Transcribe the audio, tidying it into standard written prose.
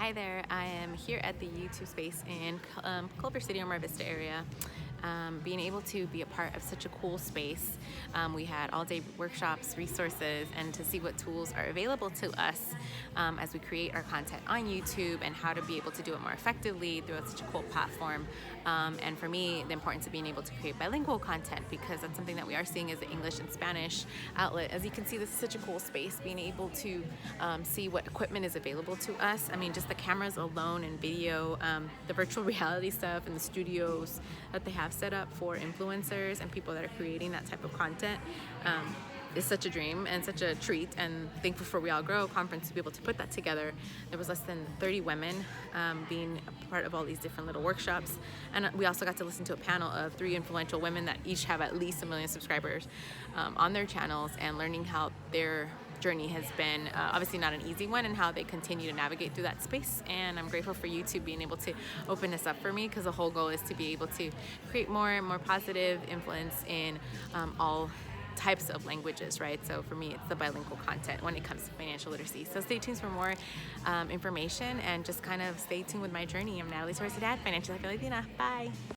Hi there, I am here at the YouTube space in Culver City or Mar Vista area. Being able to be a part of such a cool space. We had all-day workshops, resources, and to see what tools are available to us as we create our content on YouTube and how to be able to do it more effectively through such a cool platform. And for me, the importance of being able to create bilingual content, because that's something that we are seeing as the English and Spanish outlet. As you can see, this is such a cool space, being able to see what equipment is available to us. I mean, just the cameras alone and video, the virtual reality stuff and the studios that they have set up for influencers and people that are creating that type of content is such a dream and such a treat, and thankful for We All Grow conference to be able to put that together. There was less than 30 women being a part of all these different little workshops, and we also got to listen to a panel of 3 influential women that each have at least 1 million subscribers on their channels, and learning how their journey has been obviously not an easy one, and how they continue to navigate through that space. And I'm grateful for YouTube being able to open this up for me, because the whole goal is to be able to create more and more positive influence in all types of languages, right? So for me, it's the bilingual content when it comes to financial literacy. So stay tuned for more information, and just kind of stay tuned with my journey. I'm Natalie, Financially Savvy Latina. Bye.